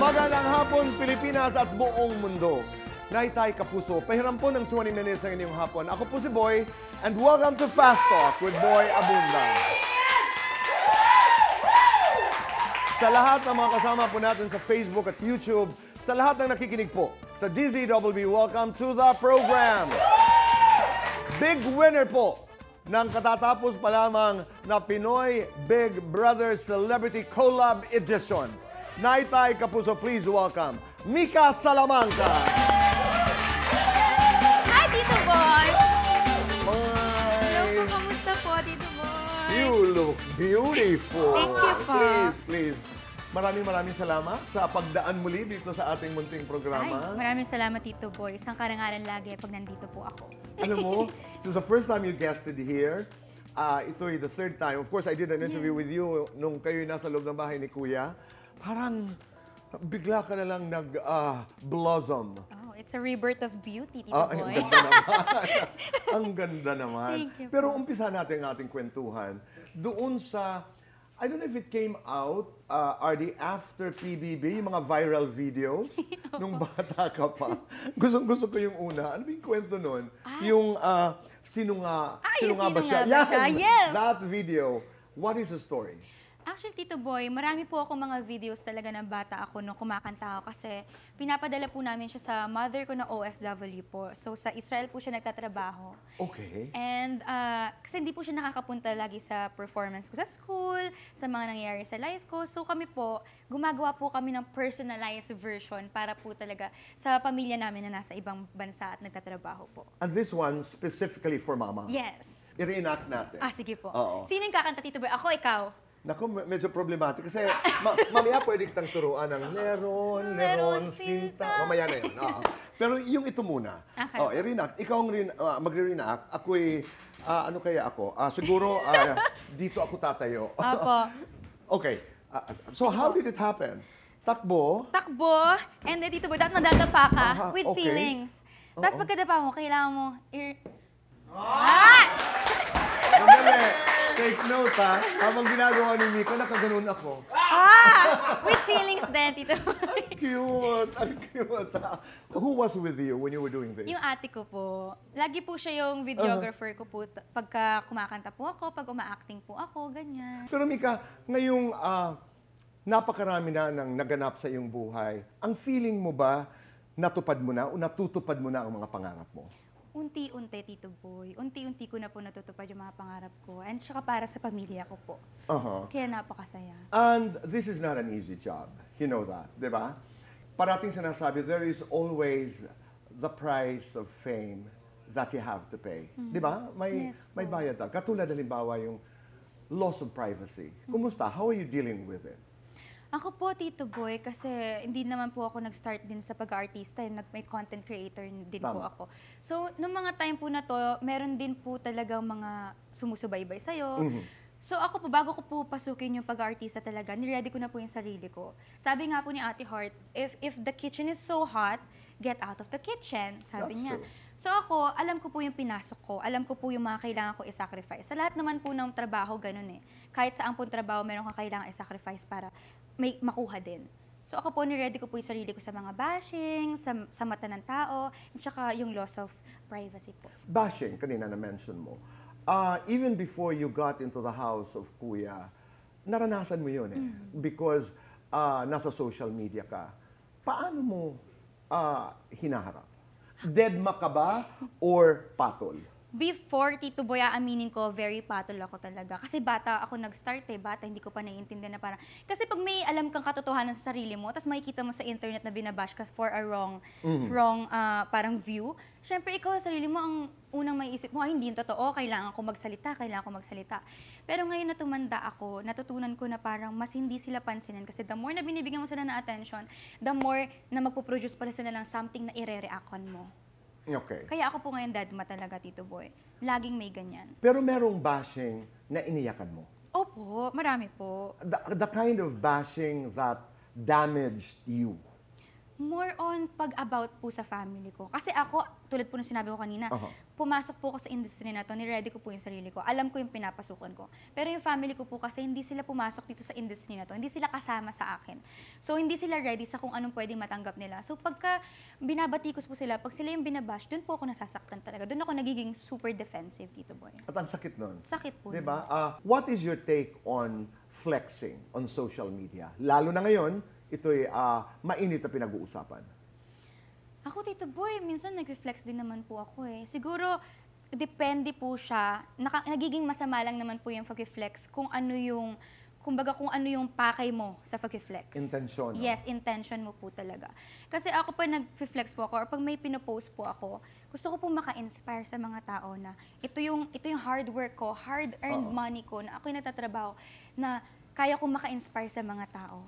Magandang hapon, Pilipinas at buong mundo. Naitay Kapuso, pahiram po ng 20 minutes ng inyong hapon. Ako po si Boy, and welcome to Fast Talk with Boy Abunda. Sa lahat ng mga kasama po natin sa Facebook at YouTube, sa lahat ng nakikinig po sa DZWB, welcome to the program. Big winner po ng katatapos pa lamang na Pinoy Big Brother Celebrity Collab Edition. Naitay Kapuso, please welcome Mika Salamanca. Hi, Tito Boy! Hi! Hello po, kamusta po, Tito Boy? You look beautiful. Thank you po. Please. Maraming salamat sa pagdaan muli dito sa ating munting programa. Maraming salamat, Tito Boy. Isang karangalan lagi pag nandito po ako. Alam mo, since the first time you guested here, ito'y the third time. Of course, I did an interview with you nung kayo'y nasa loob ng bahay ni Kuya. Parang bigla ka na lang nag-blossom. Oh, it's a rebirth of beauty, Tito Ang Boy. ganda naman. Ang ganda naman. Thank you po. Pero umpisa natin ang ating kwentuhan. Doon sa, I don't know if it came out, RD, after PBB, yung mga viral videos, nung bata ka pa. Gusto ko yung una. Ano ba yung kwento nun? Yung sino nga ba siya? Yes! That video. What is the story? Actually, Tito Boy, marami po ako mga videos talaga ng bata ako nung kumakanta ako kasi pinapadala po namin siya sa mother ko na OFW po. So, sa Israel po siya nagtatrabaho. Okay. And kasi hindi po siya nakakapunta lagi sa performance ko sa school, sa mga nangyayari sa life ko. So kami po, gumagawa po kami ng personalized version para po talaga sa pamilya namin na nasa ibang bansa at nagtatrabaho po. And this one specifically for Mama? Yes. I-reenact natin. Sige po. Oo. Sino yung kakanta, Tito Boy? Ako, ikaw? Naku, medyo problematic kasi mamaya pwede kitang turuan ng Leron, Sinta. Mamaya na yun. Pero yung ito muna. Okay. I-reenact. Ikaw ang magre-reenact. Ako'y, ano kaya ako? Siguro, dito ako tatayo. Ako. Okay. So how did it happen? Takbo? Takbo, and then Tito Boy, dapat madadapa ka with okay. feelings. Tapos pagkadapa mo, kailangan mo, Sandali. Take note, ha? Habang ginagawa ni Mika, nakaganon ako. with feelings din, Tito Boy. Cute! Ang cute, ha? Who was with you when you were doing this? Yung ate ko po, lagi po siya yung videographer ko po pagka kumakanta po ako, pag uma-acting po ako, ganyan. Pero Mika, ngayong napakarami na ng naganap sa iyong buhay, ang feeling mo ba natupad mo na o natutupad mo na ang mga pangarap mo? Unti-unti, Tito Boy. Unti-unti ko na po natutupad yung mga pangarap ko. And saka para sa pamilya ko po. Kaya napakasaya. And this is not an easy job. You know that, di ba? Parating sinasabi, there is always the price of fame that you have to pay. Di ba? May bayad talaga. Katulad halimbawa yung loss of privacy. Kumusta? How are you dealing with it? Ako po, Tito Boy, kasi hindi naman po ako nag-start din sa pag-artista. May content creator din po ako. So, nung mga time po na to, meron din po talagang mga sumusubaybay sa'yo. So, ako po, bago ko po pasukin yung pag-artista talaga, niready ko na po yung sarili ko. Sabi nga po ni Ate Heart, if the kitchen is so hot, get out of the kitchen, sabi niya. True. So ako, alam ko po yung pinasok ko. Alam ko po yung mga kailangan ko i-sacrifice. Sa lahat naman po ng trabaho, ganun eh. Kahit saan po trabaho, meron kang kailangan i-sacrifice para may makuha din. So ako po, niready ko po yung sarili ko sa mga bashing, sa mata ng tao, at saka yung loss of privacy po. Bashing, kanina na-mention mo. Even before you got into the house of Kuya, naranasan mo yun eh. Because nasa social media ka. Paano mo hinaharap? Deadma ka ba or patol? Before, Tito Boy, aaminin ko, very patol ako talaga. Kasi bata ako nag-start eh. Bata, hindi ko pa naiintindihan na parang... Kasi pag may alam kang katotohanan sa sarili mo, tapos makikita mo sa internet na binabash ka for a wrong parang view, syempre ikaw sa sarili mo, ang unang may isip mo, hindi yung totoo, kailangan ko magsalita. Pero ngayon na tumanda ako, natutunan ko na parang mas hindi sila pansinin. Kasi the more na binibigyan mo sila ng attention, the more na magpuproduce pala sila ng something na ire-reacton mo. Okay. Kaya ako po ngayon dadma talaga, Tito Boy. Laging may ganyan. Pero merong bashing na iniyakan mo? Opo, marami po. The kind of bashing that damaged you? More on pag-about po sa family ko. Kasi ako, tulad po ng sinabi ko kanina, pumasok po ako sa industry na to, ni-ready ko po yung sarili ko. Alam ko yung pinapasukan ko. Pero yung family ko po kasi, hindi sila pumasok dito sa industry na to. Hindi sila kasama sa akin. So, hindi sila ready sa kung anong pwedeng matanggap nila. So, pagka binabatikos po sila, pag sila yung binabash, dun po ako nasasaktan talaga. Dun ako nagiging super defensive, Tito Boy. At ang sakit nun. Sakit po. Diba? What is your take on flexing on social media? Lalo na ngayon, ito'y mainit na pinag-uusapan. Ako, Tito Boy, minsan nag-reflex din naman po ako eh. Siguro, depende po siya. Nagiging masama lang naman po yung pag-reflex kung ano yung, kumbaga kung ano yung pakay mo sa pag-reflex. Intention. No? Yes, intention mo po talaga. Kasi ako pa nag-reflex po ako, or pag may pinopost po ako, gusto ko po maka-inspire sa mga tao na ito yung hard work ko, hard-earned money ko, na ako'y natatrabaho, na kaya ko maka-inspire sa mga tao.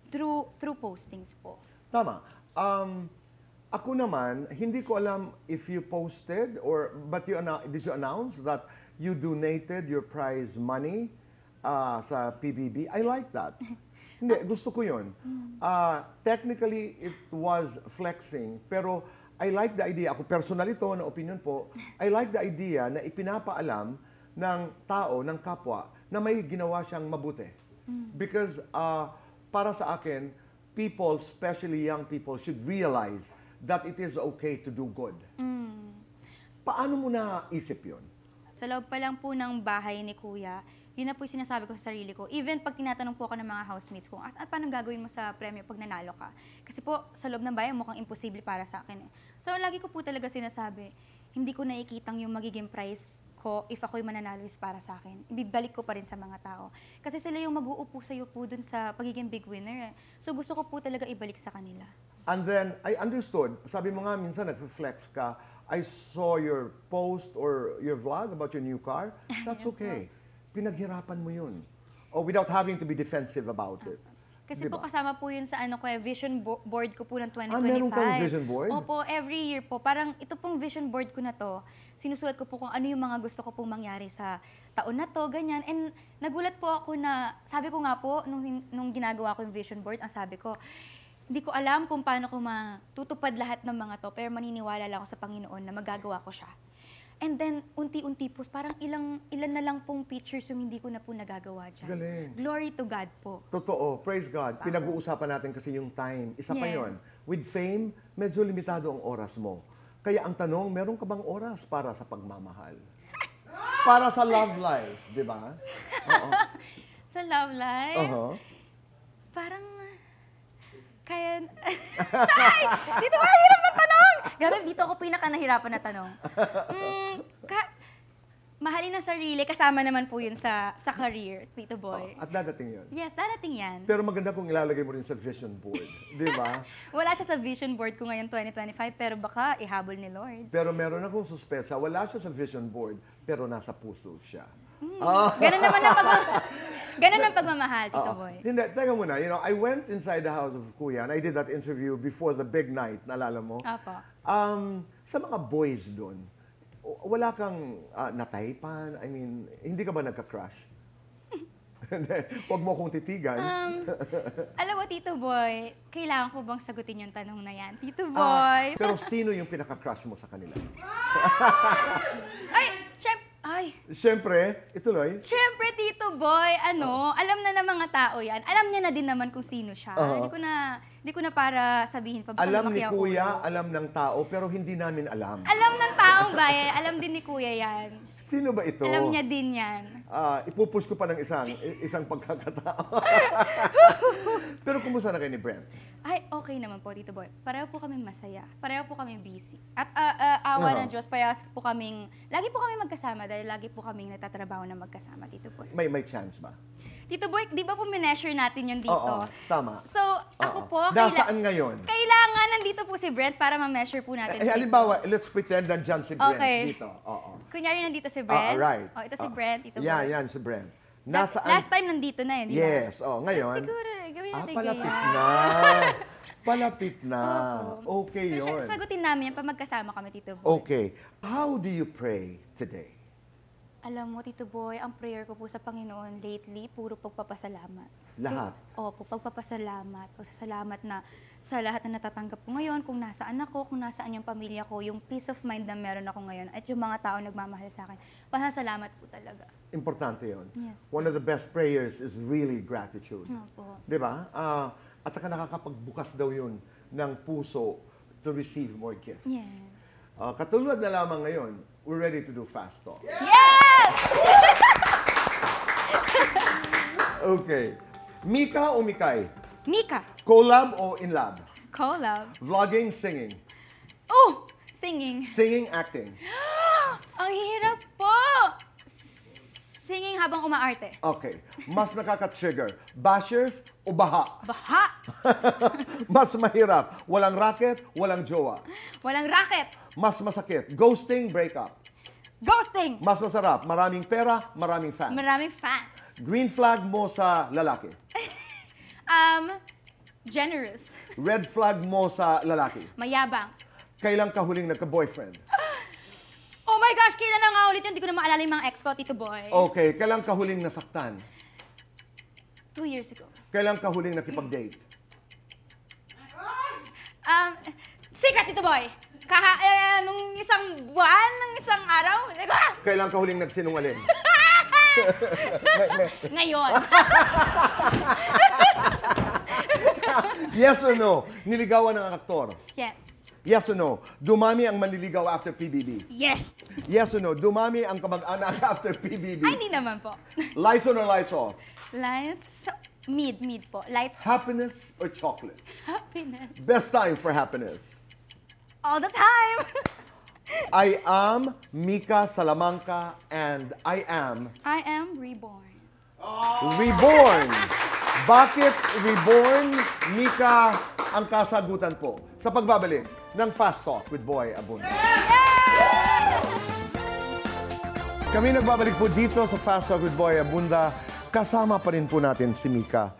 Through postings po. Tama. Ako naman, hindi ko alam if you posted but did you announce that you donated your prize money sa PBB? I like that. Hindi, gusto ko yun. Technically, it was flexing, pero I like the idea. Ako personal ito, na opinion po, I like the idea na ipinapaalam ng tao, ng kapwa, na may ginawa siyang mabuti. Because para sa akin, people, especially young people, should realize that it is okay to do good. Paano mo naisip yun? Sa loob pa lang po ng bahay ni Kuya, yun na po yung sinasabi ko sa sarili ko. Even pag tinatanong po ako ng mga housemates ko, at paano gagawin mo sa premyo pag nanalo ka? Kasi po, sa loob ng bahay, mukhang imposible para sa akin. So, lagi ko po talaga sinasabi, hindi ko nakikitang yung magiging prize ko if ako'y mananalo is para sa akin. Ibibalik ko pa rin sa mga tao. Kasi sila yung mag-uupo sa'yo po dun sa pagiging big winner. So gusto ko po talaga ibalik sa kanila. And then, I understood, sabi mo nga minsan nag-flex ka, I saw your post or your vlog about your new car. That's okay. Pinaghirapan mo yun. Oh, without having to be defensive about it. Kasi po kasama po yun sa vision board ko po ng 2025. Meron kang vision board? Opo, every year po. Parang ito pong vision board ko na to, sinusulat ko po kung ano yung mga gusto ko pong mangyari sa taon na to, ganyan. And nagulat po ako na, sabi ko nga po, nung ginagawa ko yung vision board, ang sabi ko, hindi ko alam kung paano ko matutupad lahat ng mga to, pero maniniwala lang ako sa Panginoon na magagawa ko siya. And then, unti-unti po, parang ilan na lang pong pictures yung hindi ko na po nagagawa dyan. Galing. Glory to God po. Totoo. Praise God. Pinag-uusapan natin kasi yung time. Isa pa Yes. yon. With fame, medyo limitado ang oras mo. Kaya ang tanong, meron ka bang oras para sa pagmamahal? Para sa love life, di ba? Oo. Sa love life, parang kaya... Ay! Dito ba? Hirap na tanong! Grabe, dito ako pinaka-nahirapan na tanong. Mahalin ang sarili, kasama naman po yun sa career, Tito Boy. At dadating yun. Yes, darating yan. Pero maganda kung ilalagay mo rin sa vision board. Di ba? Wala siya sa vision board ko ngayon 2025, pero baka ihabol ni Lord. Pero meron akong suspensa. Wala siya sa vision board, pero nasa puso siya. Ganun naman ganun ang pagmamahal, Tito Boy. Hindi, teka muna. You know, I went inside the house of Kuya and I did that interview before the big night. Naalala mo? Apo. Sa mga boys doon, wala kang nataypan? I mean, hindi ka ba nagka-crush? Huwag mo akong titigan. Alam mo, Tito Boy, kailangan ko bang sagutin yung tanong na yan? Tito Boy! Pero sino yung pinaka-crush mo sa kanila? Siyempre, ituloy. Siyempre, Tito Boy, alam na ng mga tao yan. Alam niya na din naman kung sino siya. Hindi ko na para sabihin pa. Alam ni Kuya, alam ng tao, pero hindi namin alam. Alam ng taong bayan, alam din ni Kuya yan. Sino ba ito? Alam niya din yan. Ipupush ko pa ng isang pagkakatao. Pero kumusta na kayo ni Brent? Ay, okay naman po, Tito Boy. Pareho po kami masaya. Pareho po kami busy. At awa ng Diyos, lagi po kami magkasama dahil lagi po kami nagtatrabaho na magkasama, Tito Boy. May chance ba? Tito Boy, di ba po mineasure natin yun dito? Oo, tama. So, ako po, nasaan ngayon? Kailangan nandito po si Brent para ma-measure po natin. Halimbawa, let's pretend nandyan si Brent dito. Kunyari nandito si Brent. Right. Ito si Brent, Tito Boy. Yan si Brent. Nasaan? Last time nandito na di ba? Yes. Ngayon. Siguro, gawin natin palapit ganyan. na. Palapit na. Okay So, yun. sagutin namin yan pag magkasama kami, Tito Boy. Okay. How do you pray today? Alam mo, Tito Boy, ang prayer ko po sa Panginoon lately, puro pagpapasalamat. Lahat? Opo, pagpapasalamat. Pasasalamat na sa lahat na natatanggap ko ngayon, kung nasaan ako, kung nasaan yung pamilya ko, yung peace of mind na meron ako ngayon, at yung mga tao nagmamahal sa akin. Pasasalamat po talaga. Importante yun. Yes. One of the best prayers is really gratitude. Opo. Di ba? At saka nakakapagbukas daw yun ng puso to receive more gifts. Yes. Katulad na lamang ngayon, we're ready to do fast talk. Yes! Okay. Mika o Mikay? Mika. Collab o in lab? Collab. Vlogging, singing. Oh! Singing. Singing, acting. Ang hirap po! Singing habang umaarte. Okay. Mas nakaka-trigger, bashers o baha? Baha! Mas mahirap, walang racket, walang jowa. Walang racket. Mas masakit, ghosting, breakup. Ghosting. Mas masarap, maraming pera, maraming fans. Maraming fans. Green flag mo sa lalaki. Generous. Red flag mo sa lalaki. Mayabang. Kailan ka huling nagka-boyfriend? Oh my gosh, kailan na nga ulit yun? Hindi ko na maalala yung mga ex ko, Tito Boy. Okay, kailan ka huling nasaktan? 2 years ago. Kailan ka huling nakipag-date? Sikat, Tito Boy. Nung isang buwan, nung isang araw. Kailan ka huling nagsinungaling? Ngayon. Yes or no? Niligawan ng aktor? Yes. Yes or no? Dumami ang manliligaw after PBB? Yes. Yes or no? Dumami ang kamag-anak after PBB? Ay, hindi naman po. Lights on or lights off? Lights, mid po. Lights, Happiness or chocolate? happiness. Best time for happiness. All the time. I am Mika Salamanca and I am I am reborn. reborn. Bakit reborn? Mika, ang kasagutan po sa pagbabalik ng Fast Talk with Boy Abunda. Kami nagbabalik po dito sa Fast Talk with Boy Abunda. Kasama pa rin po natin si Mika.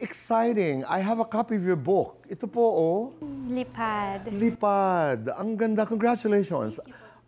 Exciting. I have a copy of your book. Ito po, oh. Lipad. Lipad. Ang ganda. Congratulations.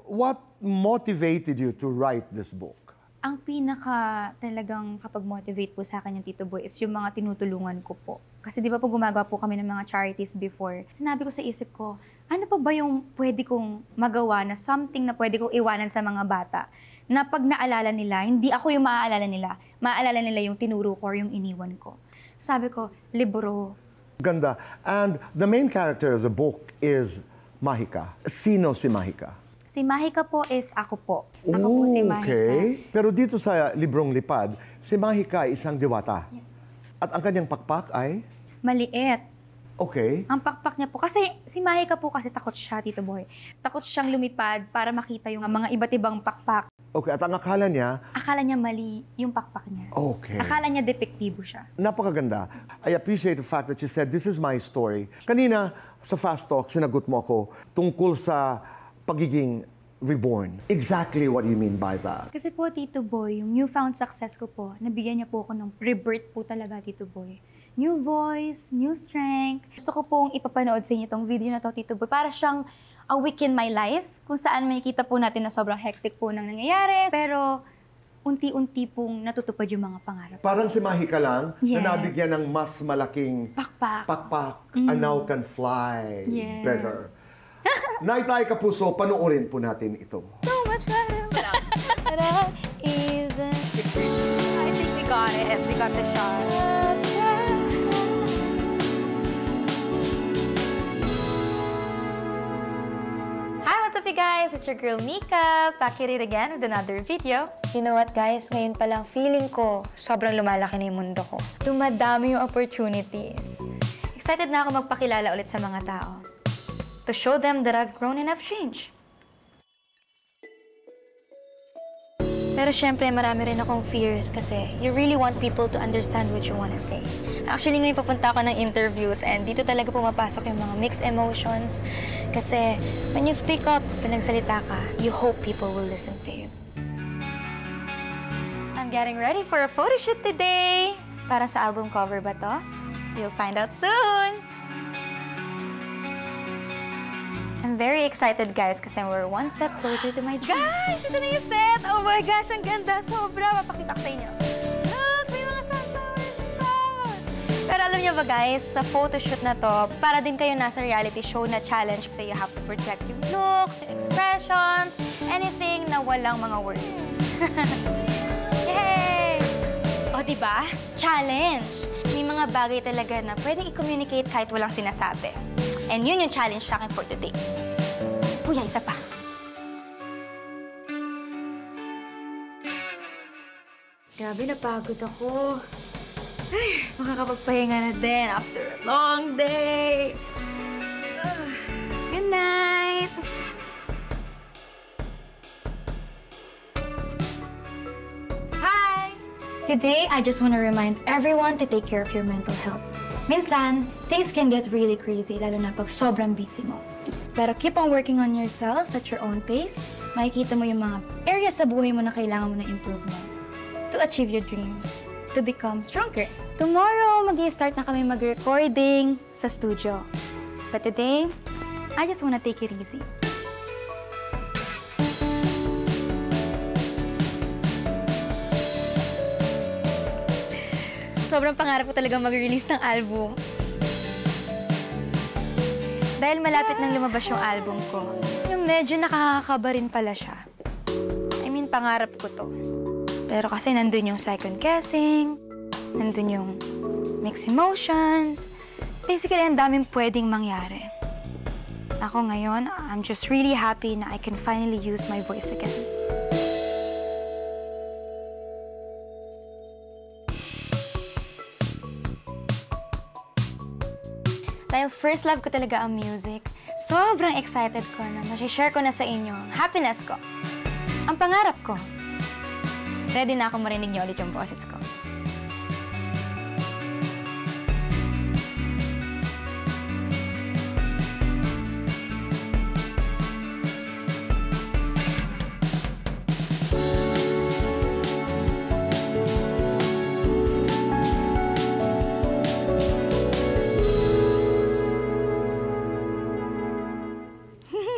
What motivated you to write this book? Ang pinaka talagang kapag-motivate po sa akin yung Tito Boy is yung mga tinutulungan ko po. Kasi di ba po gumagawa po kami ng mga charities before. Sinabi ko sa isip ko, ano pa ba yung pwede kong magawa na something na pwede kong iwanan sa mga bata? Na pag naalala nila, hindi ako yung maaalala nila. Maaalala nila yung tinuro ko or yung iniwan ko. Sabi ko, libro. Ganda. And the main character of the book is Mahika. Sino si Mahika? Si Mahika po is ako po. Ako po si Mahika. Okay. Pero dito sa librong Lipad, si Mahika ay isang diwata. Yes. At ang kanyang pakpak ay? Maliit. Okay. Ang pakpak niya po, kasi si Mahika po kasi takot siya, Tito Boy. Takot siyang lumipad para makita yung mga iba't ibang pakpak. Okay. At ang akala niya? Akala niya mali yung pakpak niya. Okay. Akala niya depektibo siya. Napakaganda. I appreciate the fact that you said, this is my story. Kanina, sa Fast Talk, sinagot mo ako tungkol sa pagiging reborn. Exactly what you mean by that? Kasi po, Tito Boy, yung newfound success ko po, nabigyan niya po ako ng rebirth po talaga, Tito Boy. New voice, new strength. Gusto ko pong ipapanood sa inyo itong video na to, Tito Boy. Para siyang a week in my life, kung saan may kita po natin na sobrang hectic po nang nangyayari. Pero unti-unti pong natutupad yung mga pangarap. Parang si Mahika lang Yes. na nabigyan ng mas malaking Pakpak. and now can fly Yes. better. Naitay Kapuso, panoorin po natin ito. So much better. Even. I think we got it. We got the shot. Hi, what's up you guys? It's your girl Mika, back at it again with another video. You know what guys, ngayon pa lang feeling ko sobrang lumalaki na yung mundo ko. Dumadami yung opportunities. Excited na ako magpakilala ulit sa mga tao. To show them that I've grown and I've changed. Pero syempre, marami rin akong fears kasi you really want people to understand what you wanna say. Actually, ngayon papunta ako ng interviews and dito talaga pumapasok yung mga mixed emotions. Kasi when you speak up, pinagsalita ka, you hope people will listen to you. I'm getting ready for a photo shoot today. Para sa album cover ba to? You'll find out soon! I'm I'm very excited, guys, kasi we're one step closer to my dream. Guys, ito na yung set! Oh my gosh, ang ganda! Sobra! Mapakita ko sa inyo. Look, may mga sunflowers! Pero alam niyo ba, guys, sa photoshoot na to, para din kayo nasa reality show na challenge kasi you have to project yung looks, yung expressions, anything na walang mga words. Yay! O, diba? Challenge! May mga bagay talaga na pwedeng i-communicate kahit walang sinasabi. And yun yung challenge sa akin for today. Kuya, isa pa. Grabe, napagod ako. Ay, makakapagpahinga na din after a long day. Good night! Hi! Today, I just want to remind everyone to take care of your mental health. Minsan, things can get really crazy, lalo na pag sobrang busy mo. Pero keep on working on yourself at your own pace. Makikita mo yung mga areas sa buhay mo na kailangan mo ng improvement to achieve your dreams, to become stronger. Tomorrow, mag-i-start na kami mag-recording sa studio. But today, I just wanna take it easy. Sobrang pangarap ko talaga mag-release ng album. Dahil malapit nang lumabas yung album ko, yung medyo nakakakaba rin pala siya. I mean, pangarap ko to. Pero kasi nandun yung second guessing, nandun yung mixed emotions. Basically, ang daming pwedeng mangyari. Ako ngayon, I'm just really happy na I can finally use my voice again. Dahil first love ko talaga ang music, sobrang excited ko na ma-share ko na sa inyo ang happiness ko, ang pangarap ko. Ready na ako marinig niyo ulit yung boses ko.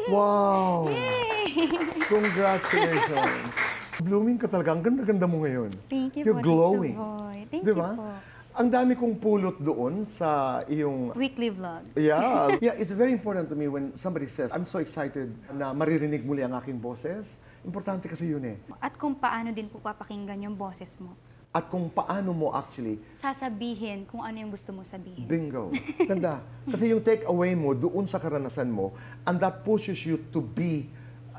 Wow! Yay! Congratulations! Blooming ka talaga. Ang ganda-ganda mo ngayon. Thank you You're po, glowing. Tito Boy. Thank Diba? you po. Ang dami kong pulot doon sa iyong... Weekly vlog. Yeah. Yeah, it's very important to me when somebody says, I'm so excited na maririnig muli ang aking boses. Importante kasi yun eh. At kung paano din po papakinggan yung boses mo. At kung paano mo actually... Sasabihin kung ano yung gusto mo sabihin. Bingo. Ganda. Kasi yung take-away mo doon sa karanasan mo, and that pushes you to be,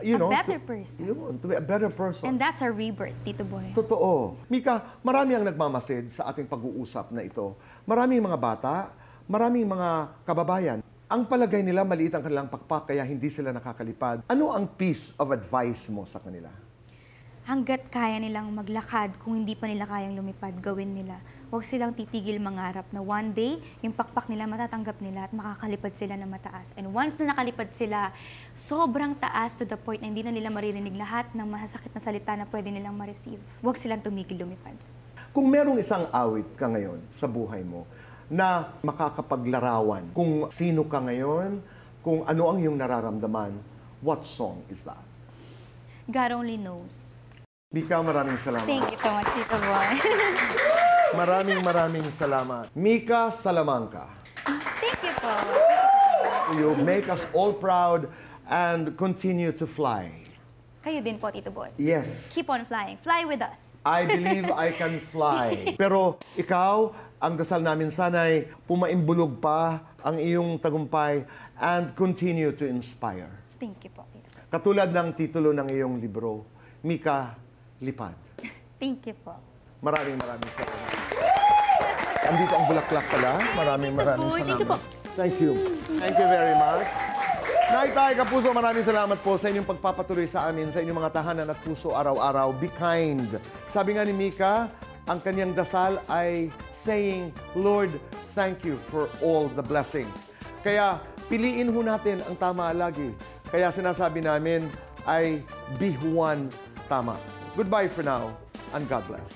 you know... A better person. Yun, to be a better person. And that's a rebirth, Tito Boy. Totoo. Mika, marami ang nagmamasid sa ating pag-uusap na ito. Maraming mga bata, maraming mga kababayan. Ang palagay nila, maliit ang kanilang pakpak, kaya hindi sila nakakalipad. Ano ang piece of advice mo sa kanila? Hanggat kaya nilang maglakad, kung hindi pa nila kayang lumipad, gawin nila. Huwag silang titigil mangarap na one day, yung pakpak nila matatanggap nila at makakalipad sila na mataas. And once na nakalipad sila, sobrang taas to the point na hindi na nila maririnig lahat ng masasakit na salita na pwede nilang ma-receive. Huwag silang tumigil lumipad. Kung merong isang awit ka ngayon sa buhay mo na makakapaglarawan kung sino ka ngayon, kung ano ang iyong nararamdaman, what song is that? God only knows. Mika, maraming salamat. Thank you so much, Tito Boy. Maraming salamat. Mika Salamanca. Thank you po. You make us all proud and continue to fly. Kayo din po, Tito Boy. Yes. Keep on flying. Fly with us. I believe I can fly. Pero ikaw, ang dasal namin sana'y pumaimbulog pa ang iyong tagumpay and continue to inspire. Thank you po, Tito Boy. Katulad ng titulo ng iyong libro, Mika, Lipad. Thank you po. Maraming salamat. Andito ang bulaklak pala. Maraming salamat. Thank you po. Thank you. Thank you very much. Naitay Kapuso, maraming salamat po sa inyong pagpapatuloy sa amin, sa inyong mga tahanan at puso araw-araw. Be kind. Sabi nga ni Mika, ang kanyang dasal ay saying, Lord, thank you for all the blessings. Kaya piliin ho natin ang tama lagi. Kaya sinasabi namin ay be one tama. Goodbye for now, and God bless.